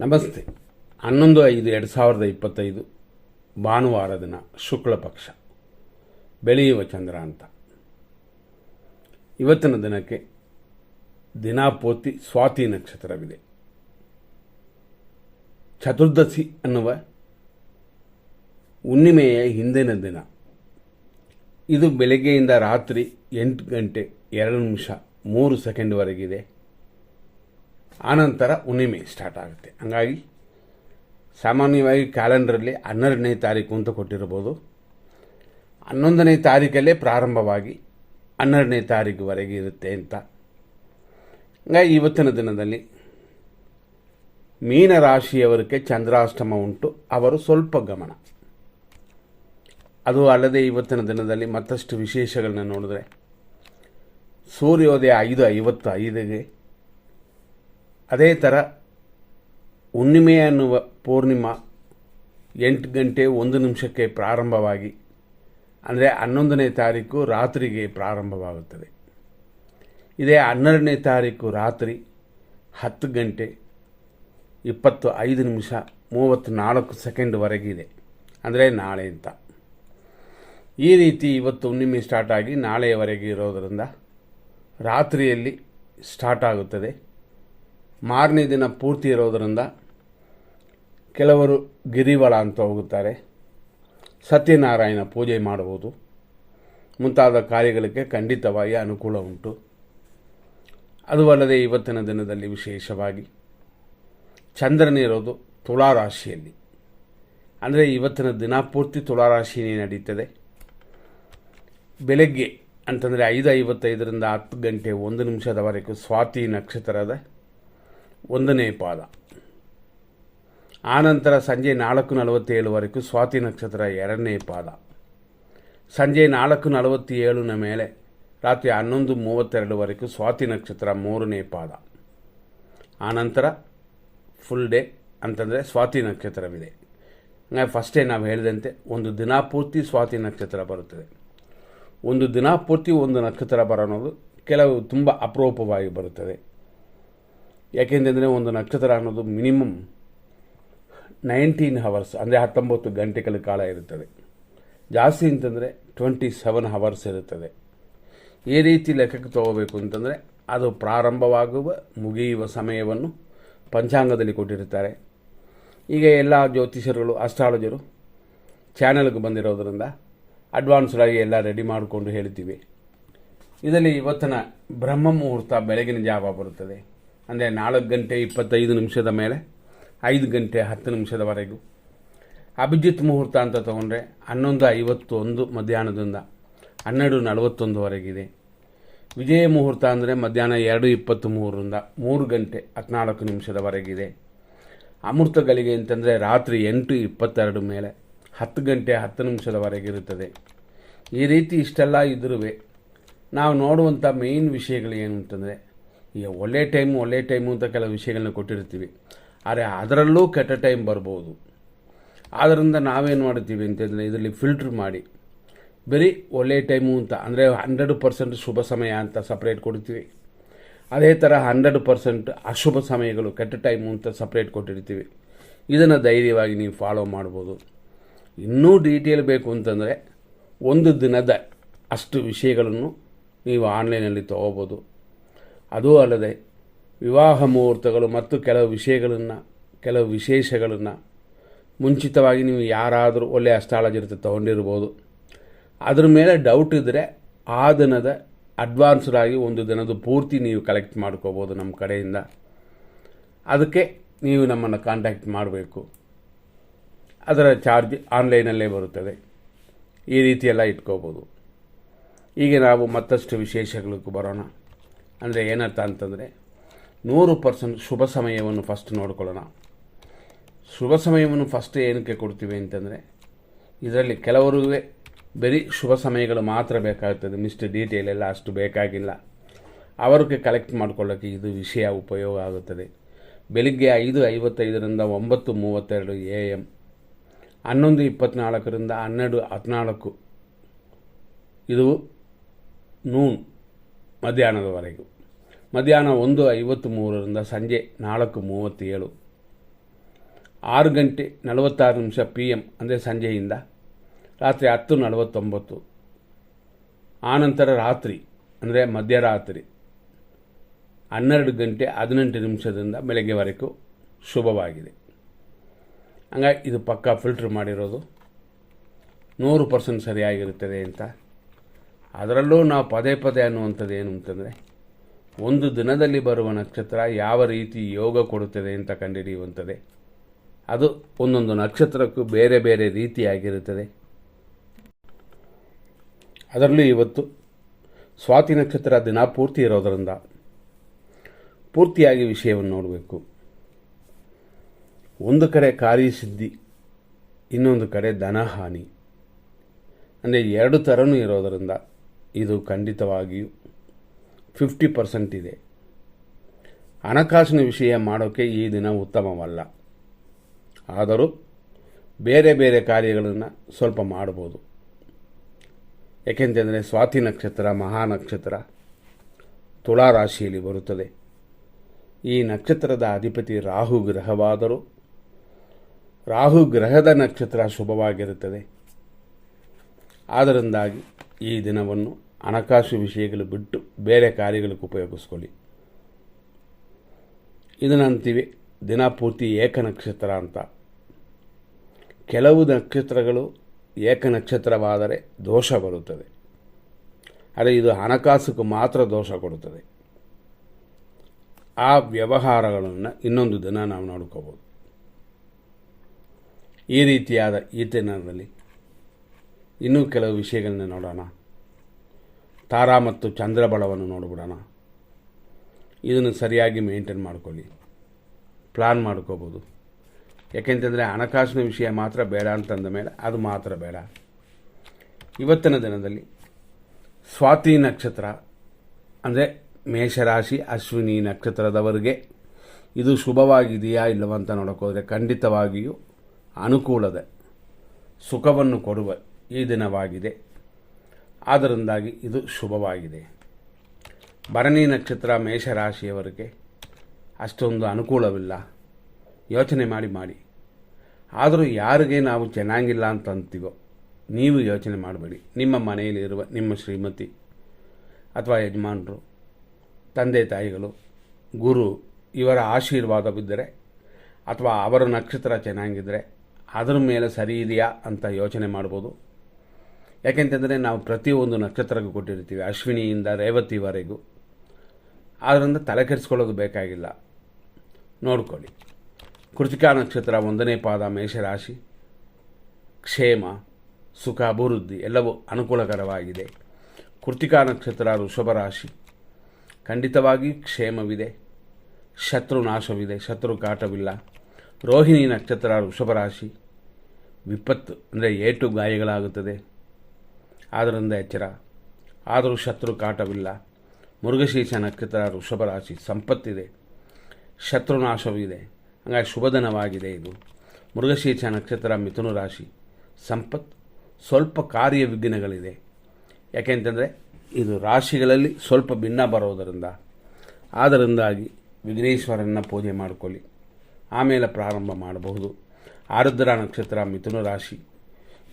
ನಮಸ್ತೆ. 11/5/2025 ಭಾನುವಾರ ದಿನ, ಶುಕ್ಲ ಪಕ್ಷ, ಬೆಳೆಯುವ ಚಂದ್ರ ಅಂತ. ಇವತ್ತಿನ ದಿನಕ್ಕೆ ದಿನಾಪೂರ್ತಿ ಸ್ವಾತಿ ನಕ್ಷತ್ರವಿದೆ. ಚತುರ್ದಶಿ ಅನ್ನುವ ಹುಣ್ಣಿಮೆಯ ಹಿಂದಿನ ದಿನ. ಇದು ಬೆಳಗ್ಗೆಯಿಂದ ರಾತ್ರಿ 8 ಗಂಟೆ 2 ನಿಮಿಷ 3 ಸೆಕೆಂಡ್ವರೆಗಿದೆ. ಆನಂತರ ಹುಣ್ಣಿಮೆ ಸ್ಟಾರ್ಟ್ ಆಗುತ್ತೆ. ಹಂಗಾಗಿ ಸಾಮಾನ್ಯವಾಗಿ ಕ್ಯಾಲೆಂಡರಲ್ಲಿ 12ನೇ ತಾರೀಕು ಅಂತ ಕೊಟ್ಟಿರ್ಬೋದು. 11ನೇ ತಾರೀಕಲ್ಲೇ ಪ್ರಾರಂಭವಾಗಿ 12ನೇ ತಾರೀಕುವರೆಗೆ ಇರುತ್ತೆ ಅಂತ. ಹಂಗಾಗಿ ಇವತ್ತಿನ ದಿನದಲ್ಲಿ ಮೀನರಾಶಿಯವರಿಗೆ ಚಂದ್ರಾಷ್ಟಮ ಉಂಟು. ಅವರು ಸ್ವಲ್ಪ ಗಮನ. ಅದು ಅಲ್ಲದೆ ಇವತ್ತಿನ ದಿನದಲ್ಲಿ ಮತ್ತಷ್ಟು ವಿಶೇಷಗಳನ್ನ ನೋಡಿದ್ರೆ, ಸೂರ್ಯೋದಯ 5:55ಗೆ, ಅದೇ ಥರ ಹುಣ್ಣಿಮೆ ಅನ್ನುವ ಪೂರ್ಣಿಮಾ 8 ಗಂಟೆ 1 ನಿಮಿಷಕ್ಕೆ ಪ್ರಾರಂಭವಾಗಿ, ಅಂದರೆ 11ನೇ ತಾರೀಕು ರಾತ್ರಿಗೆ ಪ್ರಾರಂಭವಾಗುತ್ತದೆ. ಇದೇ 12ನೇ ತಾರೀಕು ರಾತ್ರಿ 10 ಗಂಟೆ 25 ನಿಮಿಷ 34 ಸೆಕೆಂಡ್ವರೆಗಿದೆ, ಅಂದರೆ ನಾಳೆ ಅಂತ. ಈ ರೀತಿ ಇವತ್ತು ಹುಣ್ಣಿಮೆ ಸ್ಟಾರ್ಟ್ ಆಗಿ ನಾಳೆಯವರೆಗೆ ಇರೋದರಿಂದ ರಾತ್ರಿಯಲ್ಲಿ ಸ್ಟಾರ್ಟ್ ಆಗುತ್ತದೆ. ಮಾರನೇ ದಿನ ಪೂರ್ತಿ ಇರೋದರಿಂದ ಕೆಲವರು ಗಿರಿವಳ ಅಂತ ಹೋಗುತ್ತಾರೆ, ಸತ್ಯನಾರಾಯಣ ಪೂಜೆ ಮಾಡುವುದು ಮುಂತಾದ ಕಾರ್ಯಗಳಿಗೆ ಖಂಡಿತವಾಗಿ ಅನುಕೂಲ ಉಂಟು. ಅದು ಅಲ್ಲದೆ ಇವತ್ತಿನ ದಿನದಲ್ಲಿ ವಿಶೇಷವಾಗಿ ಚಂದ್ರನಿರೋದು ತುಲಾರಾಶಿಯಲ್ಲಿ. ಅಂದರೆ ಇವತ್ತಿನ ದಿನಪೂರ್ತಿ ತುಲಾರಾಶಿಯೇ ನಡೀತದೆ. ಬೆಳಗ್ಗೆ ಅಂತಂದರೆ 5:55ರಿಂದ 10 ಗಂಟೆ 1 ನಿಮಿಷದವರೆಗೂ ಸ್ವಾತಿ ನಕ್ಷತ್ರದ 1ನೇ ಪಾದ. ಆನಂತರ ಸಂಜೆ 4:47ವರೆಗೂ ಸ್ವಾತಿ ನಕ್ಷತ್ರ 2ನೇ ಪಾದ. ಸಂಜೆ 4:47ನ ಮೇಲೆ ರಾತ್ರಿ 11:32ವರೆಗೂ ಸ್ವಾತಿ ನಕ್ಷತ್ರ 3ನೇ ಪಾದ. ಆನಂತರ ಫುಲ್ ಡೇ ಅಂತಂದರೆ ಸ್ವಾತಿ ನಕ್ಷತ್ರವಿದೆ. ಫಸ್ಟೇ ನಾವು ಹೇಳಿದಂತೆ ಒಂದು ದಿನಪೂರ್ತಿ ಸ್ವಾತಿ ನಕ್ಷತ್ರ ಬರುತ್ತದೆ. ಒಂದು ದಿನಪೂರ್ತಿ ಒಂದು ನಕ್ಷತ್ರ ಬರೋದು ಕೆಲವು ತುಂಬ ಅಪರೂಪವಾಗಿ ಬರುತ್ತದೆ. ಯಾಕೆಂದರೆ ಒಂದು ನಕ್ಷತ್ರ ಅನ್ನೋದು ಮಿನಿಮಮ್ 19 ಅವರ್ಸ್, ಅಂದರೆ 19 ಗಂಟೆಗಳ ಕಾಲ ಇರುತ್ತದೆ. ಜಾಸ್ತಿ ಅಂತಂದರೆ 27 ಅವರ್ಸ್ ಇರುತ್ತದೆ. ಈ ರೀತಿ ಲೆಕ್ಕಕ್ಕೆ ತಗೋಬೇಕು ಅಂತಂದರೆ ಅದು ಪ್ರಾರಂಭವಾಗುವ ಮುಗಿಯುವ ಸಮಯವನ್ನು ಪಂಚಾಂಗದಲ್ಲಿ ಕೊಟ್ಟಿರುತ್ತಾರೆ. ಈಗ ಎಲ್ಲ ಜ್ಯೋತಿಷರುಗಳು, ಅಸ್ಟ್ರಾಲಜರು ಚಾನಲ್ಗೆ ಬಂದಿರೋದರಿಂದ ಅಡ್ವಾನ್ಸ್ಡಾಗಿ ಎಲ್ಲ ರೆಡಿ ಮಾಡಿಕೊಂಡು ಹೇಳ್ತೀವಿ. ಇದರಲ್ಲಿ ಇವತ್ತಿನ ಬ್ರಹ್ಮ ಮುಹೂರ್ತ ಬೆಳಗಿನ ಜಾವ ಬರುತ್ತದೆ. ಅಂದರೆ 4 ಗಂಟೆ 25 ನಿಮಿಷದ ಮೇಲೆ 5 ಗಂಟೆ 10 ನಿಮಿಷದವರೆಗೂ. ಅಭಿಜಿತ್ ಮುಹೂರ್ತ ಅಂತ ತಗೊಂಡ್ರೆ 11:51 ಮಧ್ಯಾಹ್ನದಿಂದ 12:41ವರೆಗಿದೆ. ವಿಜಯ ಮುಹೂರ್ತ ಅಂದರೆ ಮಧ್ಯಾಹ್ನ 2:23ರಿಂದ 3 ಗಂಟೆ 14 ನಿಮಿಷದವರೆಗಿದೆ. ಅಮೃತ ಗಳಿಗೆ ಅಂತಂದರೆ ರಾತ್ರಿ 8:22 ಮೇಲೆ 10 ಗಂಟೆ 10 ನಿಮಿಷದವರೆಗಿರುತ್ತದೆ. ಈ ರೀತಿ ಇಷ್ಟೆಲ್ಲ ಇದ್ರೂ ನಾವು ನೋಡುವಂಥ ಮೇಯ್ನ್ ವಿಷಯಗಳು ಏನು ಅಂತಂದರೆ, ಈಗ ಒಳ್ಳೆ ಟೈಮು ಅಂತ ಕೆಲವು ವಿಷಯಗಳನ್ನ ಕೊಟ್ಟಿರ್ತೀವಿ. ಆದರೆ ಅದರಲ್ಲೂ ಕೆಟ್ಟ ಟೈಮ್ ಬರ್ಬೋದು. ಆದ್ದರಿಂದ ನಾವೇನು ಮಾಡ್ತೀವಿ ಅಂತಂದರೆ ಇದರಲ್ಲಿ ಫಿಲ್ಟ್ರ್ ಮಾಡಿ ಬರೀ ಒಳ್ಳೆ ಟೈಮು ಅಂತ, ಅಂದರೆ 100% ಶುಭ ಸಮಯ ಅಂತ ಸಪ್ರೇಟ್ ಕೊಡ್ತೀವಿ. ಅದೇ ಥರ 100% ಅಶುಭ ಸಮಯಗಳು, ಕೆಟ್ಟ ಟೈಮು ಅಂತ ಸಪ್ರೇಟ್ ಕೊಟ್ಟಿರ್ತೀವಿ. ಇದನ್ನು ಧೈರ್ಯವಾಗಿ ನೀವು ಫಾಲೋ ಮಾಡ್ಬೋದು. ಇನ್ನೂ ಡೀಟೇಲ್ ಬೇಕು ಅಂತಂದರೆ ಒಂದು ದಿನದ ಅಷ್ಟು ವಿಷಯಗಳನ್ನು ನೀವು ಆನ್ಲೈನಲ್ಲಿ ತೊಗೋಬೋದು. ಅದೂ ಅಲ್ಲದೆ ವಿವಾಹ ಮುಹೂರ್ತಗಳು ಮತ್ತು ಕೆಲವು ವಿಶೇಷಗಳನ್ನು ಮುಂಚಿತವಾಗಿ ನೀವು ಯಾರಾದರೂ ಒಳ್ಳೆಯ ಅಸ್ಟ್ರಾಲಜರ್ ತೊಗೊಂಡಿರ್ಬೋದು. ಅದ್ರ ಮೇಲೆ ಡೌಟ್ ಇದ್ದರೆ ಆ ದಿನದ ಅಡ್ವಾನ್ಸ್ಡ್ ಆಗಿ ಒಂದು ದಿನದ ಪೂರ್ತಿ ನೀವು ಕಲೆಕ್ಟ್ ಮಾಡ್ಕೋಬೋದು ನಮ್ಮ ಕಡೆಯಿಂದ. ಅದಕ್ಕೆ ನೀವು ನಮ್ಮನ್ನು ಕಾಂಟ್ಯಾಕ್ಟ್ ಮಾಡಬೇಕು. ಅದರ ಚಾರ್ಜ್ ಆನ್ಲೈನಲ್ಲೇ ಬರುತ್ತದೆ. ಈ ರೀತಿಯೆಲ್ಲ ಇಟ್ಕೋಬೋದು. ಈಗ ನಾವು ಮತ್ತಷ್ಟು ವಿಶೇಷಗಳಿಗೂ ಬರೋಣ. ಅಂದರೆ ಏನರ್ಥ ಅಂತಂದರೆ 100% ಶುಭ ಸಮಯವನ್ನು ಫಸ್ಟ್ ನೋಡ್ಕೊಳ್ಳೋಣ. ಶುಭ ಸಮಯವನ್ನು ಫಸ್ಟ್ ಏನಕ್ಕೆ ಕೊಡ್ತೀವಿ ಅಂತಂದರೆ, ಇದರಲ್ಲಿ ಕೆಲವರಿಗೆ ಬರೀ ಶುಭ ಸಮಯಗಳು ಮಾತ್ರ ಬೇಕಾಗುತ್ತದೆ, ಮಿಸ್ಟರ್ ಡೀಟೇಲ್ ಎಲ್ಲ ಅಷ್ಟು ಬೇಕಾಗಿಲ್ಲ. ಅವರಿಗೆ ಕಲೆಕ್ಟ್ ಮಾಡ್ಕೊಳ್ಳೋಕ್ಕೆ ಇದು ವಿಷಯ ಉಪಯೋಗ ಆಗುತ್ತದೆ. ಬೆಳಿಗ್ಗೆ 5:55ರಿಂದ 9:32 AM, 11:24ರಿಂದ 12:14 ಇದು ನೂನ್ ಮಧ್ಯಾಹ್ನದವರೆಗೂ. ಮಧ್ಯಾಹ್ನ 1:53ರಿಂದ ಸಂಜೆ 4:37. 6:46 PM ಅಂದರೆ ಸಂಜೆಯಿಂದ ರಾತ್ರಿ 10:49, ಆನಂತರ ರಾತ್ರಿ ಅಂದರೆ ಮಧ್ಯರಾತ್ರಿ 12:18 ಬೆಳಗ್ಗೆವರೆಗೂ ಶುಭವಾಗಿದೆ. ಹಂಗಾಗಿ ಇದು ಪಕ್ಕಾ ಫಿಲ್ಟ್ರ್ ಮಾಡಿರೋದು 100% ಸರಿಯಾಗಿರುತ್ತದೆ ಅಂತ. ಅದರಲ್ಲೂ ನಾವು ಪದೇ ಪದೇ ಅನ್ನುವಂಥದ್ದು ಏನು ಅಂತಂದರೆ, ಒಂದು ದಿನದಲ್ಲಿ ಬರುವ ನಕ್ಷತ್ರ ಯಾವ ರೀತಿ ಯೋಗ ಕೊಡುತ್ತದೆ ಅಂತ ಕಂಡುಹಿಡಿಯುವಂಥದ್ದೇ. ಅದು ಒಂದೊಂದು ನಕ್ಷತ್ರಕ್ಕೂ ಬೇರೆ ಬೇರೆ ರೀತಿಯಾಗಿರುತ್ತದೆ. ಅದರಲ್ಲೂ ಇವತ್ತು ಸ್ವಾತಿ ನಕ್ಷತ್ರ ದಿನ ಪೂರ್ತಿ ಇರೋದರಿಂದ ಪೂರ್ತಿಯಾಗಿ ವಿಷಯವನ್ನು ನೋಡಬೇಕು. ಒಂದು ಕಡೆ ಕಾರ್ಯಸಿದ್ಧಿ, ಇನ್ನೊಂದು ಕಡೆ ಧನಹಾನಿ, ಅಂದರೆ ಎರಡು ಥರನೂ ಇರೋದರಿಂದ ಇದು ಖಂಡಿತವಾಗಿಯೂ 50% ಇದೆ. ಹಣಕಾಸಿನ ವಿಷಯ ಮಾಡೋಕ್ಕೆ ಈ ದಿನ ಉತ್ತಮವಲ್ಲ. ಆದರೂ ಬೇರೆ ಬೇರೆ ಕಾರ್ಯಗಳನ್ನು ಸ್ವಲ್ಪ ಮಾಡ್ಬೋದು. ಏಕೆಂತಂದರೆ ಸ್ವಾತಿ ನಕ್ಷತ್ರ ಮಹಾನಕ್ಷತ್ರ ತುಳಾ ರಾಶಿಯಲ್ಲಿ ಬರುತ್ತದೆ. ಈ ನಕ್ಷತ್ರದ ಅಧಿಪತಿ ರಾಹು ಗ್ರಹವಾದರೂ ರಾಹು ಗ್ರಹದ ನಕ್ಷತ್ರ ಶುಭವಾಗಿರುತ್ತದೆ. ಆದ್ದರಿಂದಾಗಿ ಈ ದಿನವನ್ನು ಹಣಕಾಸು ವಿಷಯಗಳು ಬಿಟ್ಟು ಬೇರೆ ಕಾರ್ಯಗಳಿಗೆ ಉಪಯೋಗಿಸ್ಕೊಳ್ಳಿ. ಇದನ್ನಂತೀವಿ ದಿನ ಪೂರ್ತಿ ಏಕನಕ್ಷತ್ರ ಅಂತ. ಕೆಲವು ನಕ್ಷತ್ರಗಳು ಏಕನಕ್ಷತ್ರವಾದರೆ ದೋಷ ಬರುತ್ತದೆ. ಆದರೆ ಇದು ಹಣಕಾಸಿಗೂ ಮಾತ್ರ ದೋಷ ಕೊಡುತ್ತದೆ. ಆ ವ್ಯವಹಾರಗಳನ್ನು ಇನ್ನೊಂದು ದಿನ ನಾವು ನೋಡ್ಕೋಬೋದು. ಈ ರೀತಿಯಾದ ಈ ದಿನದಲ್ಲಿ ಇನ್ನೂ ಕೆಲವು ವಿಷಯಗಳನ್ನ ನೋಡೋಣ. ತಾರಾ ಮತ್ತು ಚಂದ್ರಬಲವನ್ನು ನೋಡಿಬಿಡೋಣ. ಇದನ್ನು ಸರಿಯಾಗಿ ಮೇಂಟೈನ್ ಮಾಡ್ಕೊಳ್ಳಿ, ಪ್ಲಾನ್ ಮಾಡ್ಕೋಬೋದು. ಯಾಕೆಂತಂದರೆ ಹಣಕಾಸಿನ ವಿಷಯ ಮಾತ್ರ ಬೇಡ ಅಂತಂದ ಮೇಲೆ ಅದು ಮಾತ್ರ ಬೇಡ. ಇವತ್ತಿನ ದಿನದಲ್ಲಿ ಸ್ವಾತಿ ನಕ್ಷತ್ರ ಅಂದರೆ ಮೇಷರಾಶಿ ಅಶ್ವಿನಿ ನಕ್ಷತ್ರದವರಿಗೆ ಇದು ಶುಭವಾಗಿದೆಯಾ ಇಲ್ಲವಂತ ನೋಡೋಕ್ಕೋದ್ರೆ ಖಂಡಿತವಾಗಿಯೂ ಅನುಕೂಲದ ಸುಖವನ್ನು ಕೊಡುವ ಈ ದಿನವಾಗಿದೆ. ಆದ್ದರಿಂದಾಗಿ ಇದು ಶುಭವಾಗಿದೆ. ಭರಣಿ ನಕ್ಷತ್ರ ಮೇಷರಾಶಿಯವರಿಗೆ ಅಷ್ಟೊಂದು ಅನುಕೂಲವಿಲ್ಲ. ಯೋಚನೆ ಮಾಡಿ ಆದರೂ ಯಾರಿಗೆ ನಾವು ಚೆನ್ನಾಗಿಲ್ಲ ಅಂತ ಅಂತೀವೋ ನೀವು ಯೋಚನೆ ಮಾಡಬೇಡಿ. ನಿಮ್ಮ ಮನೆಯಲ್ಲಿರುವ ನಿಮ್ಮ ಶ್ರೀಮತಿ ಅಥವಾ ಯಜಮಾನರು, ತಂದೆ ತಾಯಿಗಳು, ಗುರು ಇವರ ಆಶೀರ್ವಾದವಿದ್ದರೆ ಅಥವಾ ಅವರ ನಕ್ಷತ್ರ ಚೆನ್ನಾಗಿದ್ದರೆ ಅದರ ಮೇಲೆ ಸರಿ ಇದೆಯಾ ಅಂತ ಯೋಚನೆ ಮಾಡ್ಬೋದು. ಯಾಕೆಂತಂದರೆ ನಾವು ಪ್ರತಿಯೊಂದು ನಕ್ಷತ್ರಕ್ಕೂ ಕೊಟ್ಟಿರ್ತೀವಿ, ಅಶ್ವಿನಿಯಿಂದ ರೇವತಿವರೆಗೂ. ಆದ್ದರಿಂದ ತಲೆ ಕೆಡಿಸ್ಕೊಳ್ಳೋದು ಬೇಕಾಗಿಲ್ಲ, ನೋಡ್ಕೊಳ್ಳಿ. ಕೃತಿಕಾ ನಕ್ಷತ್ರ 1ನೇ ಪಾದ ಮೇಷರಾಶಿ, ಕ್ಷೇಮ ಸುಖ ಅಭಿವೃದ್ಧಿ ಎಲ್ಲವೂ ಅನುಕೂಲಕರವಾಗಿದೆ. ಕೃತಿಕಾ ನಕ್ಷತ್ರ ವೃಷಭ ರಾಶಿ, ಖಂಡಿತವಾಗಿ ಕ್ಷೇಮವಿದೆ, ಶತ್ರು ನಾಶವಿದೆ, ಶತ್ರು ಕಾಟವಿಲ್ಲ. ರೋಹಿಣಿ ನಕ್ಷತ್ರ ವೃಷಭ ರಾಶಿ, ವಿಪತ್ತು ಅಂದರೆ ಏಟು ಗಾಯಗಳಾಗುತ್ತದೆ, ಆದ್ದರಿಂದ ಎಚ್ಚರ. ಆದರೂ ಶತ್ರು ಕಾಟವಿಲ್ಲ. ಮೃಗಶೀರ್ಷ ನಕ್ಷತ್ರ ವೃಷಭ ರಾಶಿ, ಸಂಪತ್ತಿದೆ, ಶತ್ರುನಾಶವಿದೆ, ಹಾಗಾಗಿ ಶುಭದಿನವಾಗಿದೆ ಇದು. ಮೃಗಶೀರ್ಷ ನಕ್ಷತ್ರ ಮಿಥುನ ರಾಶಿ, ಸಂಪತ್ತು, ಸ್ವಲ್ಪ ಕಾರ್ಯ ವಿಘ್ನಗಳಿದೆ. ಯಾಕೆಂತಂದರೆ ಇದು ರಾಶಿಗಳಲ್ಲಿ ಸ್ವಲ್ಪ ಭಿನ್ನ ಬರೋದರಿಂದ. ಆದ್ದರಿಂದಾಗಿ ವಿಘ್ನೇಶ್ವರನ ಪೂಜೆ ಮಾಡಿಕೊಳ್ಳಿ, ಆಮೇಲೆ ಪ್ರಾರಂಭ ಮಾಡಬಹುದು. ಆರುದ್ರ ನಕ್ಷತ್ರ ಮಿಥುನ ರಾಶಿ,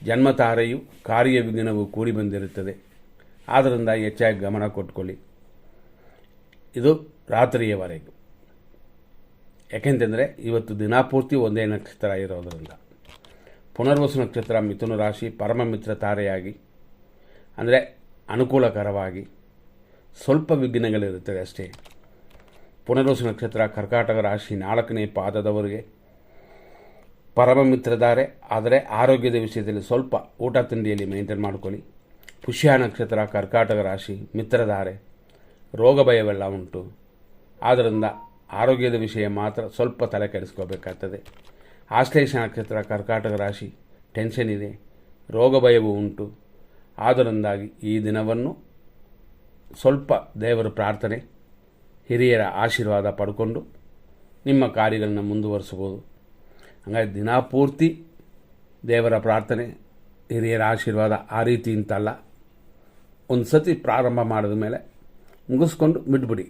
ಜನ್ಮತಾರೆಯು ಕಾರ್ಯ ವಿಘ್ನವು ಕೂಡಿ ಬಂದಿರುತ್ತದೆ. ಆದ್ದರಿಂದ ಹೆಚ್ಚಾಗಿ ಗಮನ ಕೊಟ್ಕೊಳ್ಳಿ. ಇದು ರಾತ್ರಿಯವರೆಗೂ. ಯಾಕೆಂತಂದರೆ ಇವತ್ತು ದಿನಪೂರ್ತಿ ಒಂದೇ ನಕ್ಷತ್ರ ಇರೋದರಿಂದ. ಪುನರ್ವಸು ನಕ್ಷತ್ರ ಮಿಥುನ ರಾಶಿ, ಪರಮ ಮಿತ್ರ ತಾರೆಯಾಗಿ ಅಂದರೆ ಅನುಕೂಲಕರವಾಗಿ ಸ್ವಲ್ಪ ವಿಘ್ನಗಳಿರುತ್ತದೆ ಅಷ್ಟೇ. ಪುನರ್ವಸು ನಕ್ಷತ್ರ ಕರ್ಕಾಟಕ ರಾಶಿ 4ನೇ ಪಾದದವರಿಗೆ ಪರಮ ಮಿತ್ರಧಾರೆ, ಆದರೆ ಆರೋಗ್ಯದ ವಿಷಯದಲ್ಲಿ ಸ್ವಲ್ಪ ಊಟ ತಿಂಡಿಯಲ್ಲಿ ಮೇಂಟೈನ್ ಮಾಡ್ಕೊಳ್ಳಿ. ಪುಷ್ಯ ನಕ್ಷತ್ರ ಕರ್ಕಾಟಕ ರಾಶಿ, ಮಿತ್ರಧಾರೆ, ರೋಗ ಭಯವೆಲ್ಲ ಉಂಟು. ಆದ್ದರಿಂದ ಆರೋಗ್ಯದ ವಿಷಯ ಮಾತ್ರ ಸ್ವಲ್ಪ ತಲೆ ಕೆಡಿಸ್ಕೋಬೇಕಾಗ್ತದೆ. ಆಶ್ಲೇಷ ನಕ್ಷತ್ರ ಕರ್ಕಾಟಕ ರಾಶಿ, ಟೆನ್ಷನ್ ಇದೆ, ರೋಗ ಭಯವೂ ಉಂಟು. ಆದ್ದರಿಂದಾಗಿ ಈ ದಿನವನ್ನು ಸ್ವಲ್ಪ ದೇವರ ಪ್ರಾರ್ಥನೆ, ಹಿರಿಯರ ಆಶೀರ್ವಾದ ಪಡ್ಕೊಂಡು ನಿಮ್ಮ ಕಾರ್ಯಗಳನ್ನು ಮುಂದುವರಿಸ್ಬೋದು. ಹಾಗಾಗಿ ದಿನಪೂರ್ತಿ ದೇವರ ಪ್ರಾರ್ಥನೆ, ಹಿರಿಯರ ಆಶೀರ್ವಾದ ಆ ರೀತಿ ಅಂತಲ್ಲ. ಒಂದು ಸತಿ ಪ್ರಾರಂಭ ಮಾಡಿದ ಮೇಲೆ ಮುಗಿಸ್ಕೊಂಡು ಬಿಟ್ಬಿಡಿ.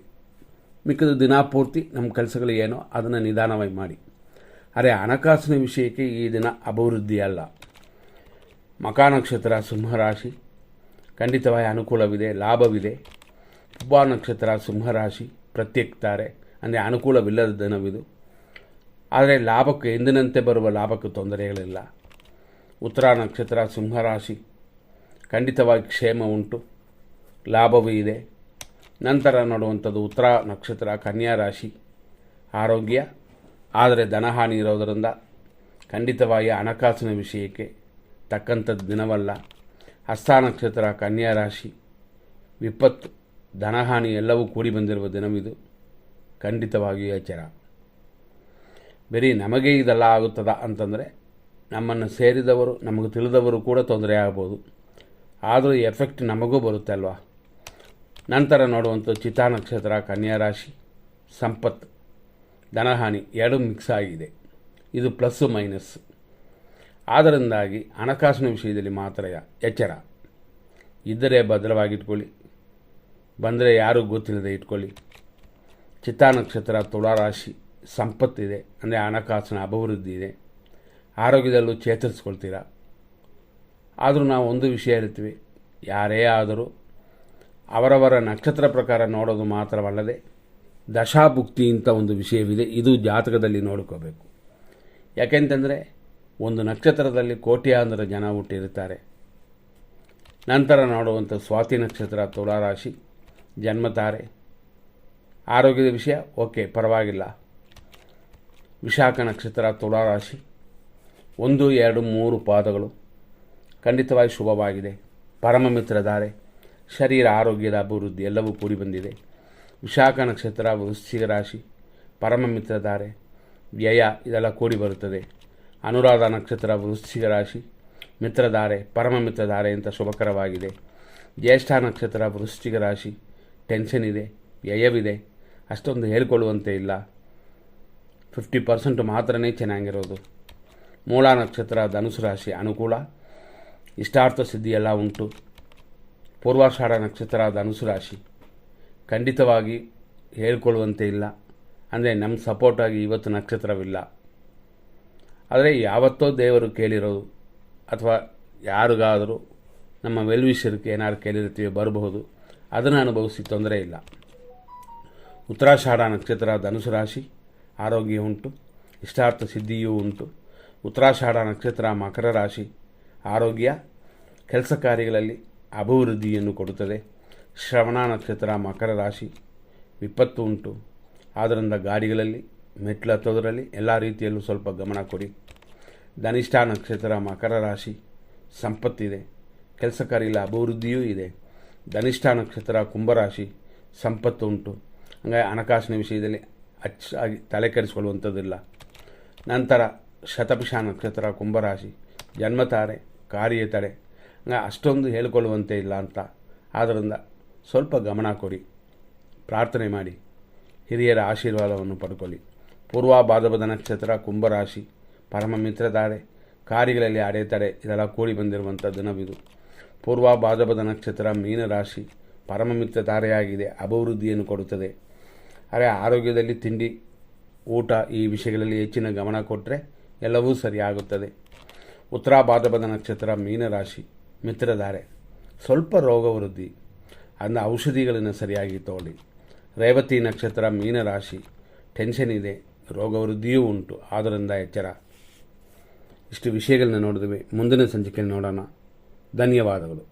ಮಿಕ್ಕಿದ ದಿನಪೂರ್ತಿ ನಮ್ಮ ಕೆಲಸಗಳು ಏನೋ ಅದನ್ನು ನಿಧಾನವಾಗಿ ಮಾಡಿ. ಆದರೆ ಹಣಕಾಸಿನ ವಿಷಯಕ್ಕೆ ಈ ದಿನ ಅಭಿವೃದ್ಧಿ ಅಲ್ಲ. ಮಖ ನಕ್ಷತ್ರ ಸಿಂಹರಾಶಿ, ಖಂಡಿತವಾಗಿ ಅನುಕೂಲವಿದೆ, ಲಾಭವಿದೆ. ಪುಬ್ಬ ನಕ್ಷತ್ರ ಸಿಂಹರಾಶಿ, ಪ್ರತ್ಯೇಕ್ತಾರೆ ಅಂದರೆ ಅನುಕೂಲವಿಲ್ಲದ ದಿನವಿದು. ಆದರೆ ಲಾಭಕ್ಕೆ ಎಂದಿನಂತೆ ಬರುವ ಲಾಭಕ್ಕೆ ತೊಂದರೆಗಳಿಲ್ಲ. ಉತ್ತರ ನಕ್ಷತ್ರ ಸಿಂಹರಾಶಿ, ಖಂಡಿತವಾಗಿ ಕ್ಷೇಮ ಉಂಟು, ಲಾಭವೂ ಇದೆ. ನಂತರ ನೋಡುವಂಥದ್ದು ಉತ್ತರ ನಕ್ಷತ್ರ ಕನ್ಯಾ ರಾಶಿ, ಆರೋಗ್ಯ, ಆದರೆ ಧನಹಾನಿ ಇರೋದರಿಂದ ಖಂಡಿತವಾಗಿ ಹಣಕಾಸಿನ ವಿಷಯಕ್ಕೆ ತಕ್ಕಂಥದ್ದು ದಿನವಲ್ಲ. ಹಸ್ತ ನಕ್ಷತ್ರ ಕನ್ಯಾ ರಾಶಿ, ವಿಪತ್ತು, ಧನಹಾನಿ ಎಲ್ಲವೂ ಕೂಡಿ ಬಂದಿರುವ ದಿನವಿದು. ಖಂಡಿತವಾಗಿಯೂ ಎಚ್ಚರ. ಬರೀ ನಮಗೆ ಇದೆಲ್ಲ ಆಗುತ್ತದ ಅಂತಂದರೆ ನಮ್ಮನ್ನು ಸೇರಿದವರು, ನಮಗೆ ತಿಳಿದವರು ಕೂಡ ತೊಂದರೆ ಆಗ್ಬೋದು. ಆದರೂ ಎಫೆಕ್ಟ್ ನಮಗೂ ಬರುತ್ತೆ ಅಲ್ವಾ. ನಂತರ ನೋಡುವಂಥ ಚಿತ್ತಾ ನಕ್ಷತ್ರ ಕನ್ಯಾ ರಾಶಿ, ಸಂಪತ್ತು, ಧನಹಾನಿ ಎರಡೂ ಮಿಕ್ಸ್ ಆಗಿದೆ. ಇದು ಪ್ಲಸ್ಸು ಮೈನಸ್. ಆದ್ದರಿಂದಾಗಿ ಹಣಕಾಸಿನ ವಿಷಯದಲ್ಲಿ ಮಾತ್ರ ಎಚ್ಚರ. ಇದ್ದರೆ ಭದ್ರವಾಗಿಟ್ಕೊಳ್ಳಿ, ಬಂದರೆ ಯಾರೂ ಗೊತ್ತಿಲ್ಲದೆ ಇಟ್ಕೊಳ್ಳಿ. ಚಿತ್ತಾ ನಕ್ಷತ್ರ ತುಳಾರಾಶಿ, ಸಂಪತ್ತಿದೆ ಅಂದರೆ ಹಣಕಾಸಿನ ಅಭಿವೃದ್ಧಿ ಇದೆ. ಆರೋಗ್ಯದಲ್ಲೂ ಚೇತರಿಸ್ಕೊಳ್ತೀರ. ಆದರೂ ನಾವು ಒಂದು ವಿಷಯ ಹೇಳ್ತೀವಿ, ಯಾರೇ ಆದರೂ ಅವರವರ ನಕ್ಷತ್ರ ಪ್ರಕಾರ ನೋಡೋದು ಮಾತ್ರವಲ್ಲದೆ ದಶಾಭುಕ್ತಿ ಅಂತ ಒಂದು ವಿಷಯವಿದೆ. ಇದು ಜಾತಕದಲ್ಲಿ ನೋಡ್ಕೋಬೇಕು. ಯಾಕೆಂತಂದರೆ ಒಂದು ನಕ್ಷತ್ರದಲ್ಲಿ ಕೋಟ್ಯಾಂತರ ಜನ ಹುಟ್ಟಿರುತ್ತಾರೆ. ನಂತರ ನೋಡುವಂಥ ಸ್ವಾತಿ ನಕ್ಷತ್ರ ತುಳಾರಾಶಿ, ಜನ್ಮತಾರೆ. ಆರೋಗ್ಯದ ವಿಷಯ ಓಕೆ, ಪರವಾಗಿಲ್ಲ. ವಿಶಾಖ ನಕ್ಷತ್ರ ತುಳಾರಾಶಿ, 1, 2, 3 ಪಾದಗಳು ಖಂಡಿತವಾಗಿ ಶುಭವಾಗಿದೆ. ಪರಮ ಮಿತ್ರಧಾರೆ, ಶರೀರ ಆರೋಗ್ಯದ ಅಭಿವೃದ್ಧಿ ಎಲ್ಲವೂ ಕೂಡಿ ಬಂದಿದೆ. ವಿಶಾಖ ನಕ್ಷತ್ರ ವೃಶ್ಚಿಕ ರಾಶಿ, ಪರಮ ಮಿತ್ರಧಾರೆ, ವ್ಯಯ ಇದೆಲ್ಲ ಕೂಡಿ ಬರುತ್ತದೆ. ಅನುರಾಧ ನಕ್ಷತ್ರ ವೃಶ್ಚಿಕ ರಾಶಿ, ಮಿತ್ರಧಾರೆ, ಪರಮ ಮಿತ್ರಧಾರೆ ಅಂತ ಶುಭಕರವಾಗಿದೆ. ಜ್ಯೇಷ್ಠ ನಕ್ಷತ್ರ ವೃಶ್ಚಿಕ ರಾಶಿ, ಟೆನ್ಷನ್ ಇದೆ, ವ್ಯಯವಿದೆ, ಅಷ್ಟೊಂದು ಹೇಳ್ಕೊಳ್ಳುವಂತೆ ಇಲ್ಲ. 50% ಮಾತ್ರನೇ ಚೆನ್ನಾಗಿರೋದು. ಮೂಲ ನಕ್ಷತ್ರ ಧನುಸು ರಾಶಿ, ಅನುಕೂಲ, ಇಷ್ಟಾರ್ಥ ಸಿದ್ಧಿ ಎಲ್ಲ ಉಂಟು. ಪೂರ್ವಾಷಾಢ ನಕ್ಷತ್ರ ಧನುಸು ರಾಶಿ, ಖಂಡಿತವಾಗಿ ಹೇಳ್ಕೊಳ್ಳುವಂತೆ ಇಲ್ಲ. ಅಂದರೆ ನಮ್ಮ ಸಪೋರ್ಟಾಗಿ ಇವತ್ತು ನಕ್ಷತ್ರವಿಲ್ಲ. ಆದರೆ ಯಾವತ್ತೋ ದೇವರು ಕೇಳಿರೋದು ಅಥವಾ ಯಾರಿಗಾದರೂ ನಮ್ಮ ವೆಲ್ವಿಷರ್ಗೆ ಏನಾದ್ರು ಕೇಳಿರ್ತೀವಿ ಬರಬಹುದು, ಅದನ್ನು ಅನುಭವಿಸಿ ತೊಂದರೆ ಇಲ್ಲ. ಉತ್ತರಾಷಾಢ ನಕ್ಷತ್ರ ಧನುಸು ರಾಶಿ, ಆರೋಗ್ಯ ಉಂಟು, ಇಷ್ಟಾರ್ಥ ಸಿದ್ಧಿಯೂ ಉಂಟು. ಉತ್ತರಾಷಾಢ ನಕ್ಷತ್ರ ಮಕರ ರಾಶಿ, ಆರೋಗ್ಯ, ಕೆಲಸ ಕಾರ್ಯಗಳಲ್ಲಿ ಅಭಿವೃದ್ಧಿಯನ್ನು ಕೊಡುತ್ತದೆ. ಶ್ರವಣ ನಕ್ಷತ್ರ ಮಕರ ರಾಶಿ, ವಿಪತ್ತು ಉಂಟು. ಆದ್ದರಿಂದ ಗಾಡಿಗಳಲ್ಲಿ, ಮೆಟ್ಲು ಹತ್ತೋದರಲ್ಲಿ ಎಲ್ಲ ರೀತಿಯಲ್ಲೂ ಸ್ವಲ್ಪ ಗಮನ ಕೊಡಿ. ಧನಿಷ್ಠ ನಕ್ಷತ್ರ ಮಕರ ರಾಶಿ, ಸಂಪತ್ತಿದೆ, ಕೆಲಸ ಕಾರ್ಯಗಳ ಅಭಿವೃದ್ಧಿಯೂ ಇದೆ. ಧನಿಷ್ಠ ನಕ್ಷತ್ರ ಕುಂಭರಾಶಿ, ಸಂಪತ್ತು ಉಂಟು. ಹಂಗಾಗಿ ಹಣಕಾಸಿನ ವಿಷಯದಲ್ಲಿ ಅಚ್ಚಾಗಿ ತಲೆ ಕೆಡಿಸ್ಕೊಳ್ಳುವಂಥದ್ದಿಲ್ಲ. ನಂತರ ಶತಭಿಷ ನಕ್ಷತ್ರ ಕುಂಭರಾಶಿ, ಜನ್ಮತಾರೆ, ಕಾರ್ಯತಡೆ, ಹಂಗೆ ಅಷ್ಟೊಂದು ಹೇಳ್ಕೊಳ್ಳುವಂತೆ ಇಲ್ಲ ಅಂತ. ಆದ್ದರಿಂದ ಸ್ವಲ್ಪ ಗಮನ ಕೊಡಿ, ಪ್ರಾರ್ಥನೆ ಮಾಡಿ, ಹಿರಿಯರ ಆಶೀರ್ವಾದವನ್ನು ಪಡ್ಕೊಳ್ಳಿ. ಪೂರ್ವಭಾದ್ರಪದ ನಕ್ಷತ್ರ ಕುಂಭರಾಶಿ, ಪರಮ ಮಿತ್ರಧಾರೆ, ಕಾರ್ಯಗಳಲ್ಲಿ ಅಡೆತಡೆ ಇದೆಲ್ಲ ಕೂಡಿ ಬಂದಿರುವಂಥ ದಿನವಿದು. ಪೂರ್ವಭಾದ್ರಪದ ನಕ್ಷತ್ರ ಮೀನರಾಶಿ, ಪರಮ ಮಿತ್ರಧಾರೆಯಾಗಿದೆ, ಅಭಿವೃದ್ಧಿಯನ್ನು ಕೊಡುತ್ತದೆ. ಆದರೆ ಆರೋಗ್ಯದಲ್ಲಿ ತಿಂಡಿ, ಊಟ ಈ ವಿಷಯಗಳಲ್ಲಿ ಹೆಚ್ಚಿನ ಗಮನ ಕೊಟ್ಟರೆ ಎಲ್ಲವೂ ಸರಿಯಾಗುತ್ತದೆ. ಉತ್ತರ ಭಾದ್ರಪದ ನಕ್ಷತ್ರ ಮೀನರಾಶಿ, ಮಿತ್ರಧಾರೆ, ಸ್ವಲ್ಪ ರೋಗ ವೃದ್ಧಿ, ಅಂದ ಔಷಧಿಗಳನ್ನು ಸರಿಯಾಗಿ ತಗೊಳ್ಳಿ. ರೇವತಿ ನಕ್ಷತ್ರ ಮೀನರಾಶಿ, ಟೆನ್ಷನ್ ಇದೆ, ರೋಗ ವೃದ್ಧಿಯೂ ಉಂಟು. ಆದ್ದರಿಂದ ಎಚ್ಚರ. ಇಷ್ಟು ವಿಷಯಗಳನ್ನ ನೋಡಿದ್ವಿ. ಮುಂದಿನ ಸಂಚಿಕೆಯಲ್ಲಿ ನೋಡೋಣ. ಧನ್ಯವಾದಗಳು.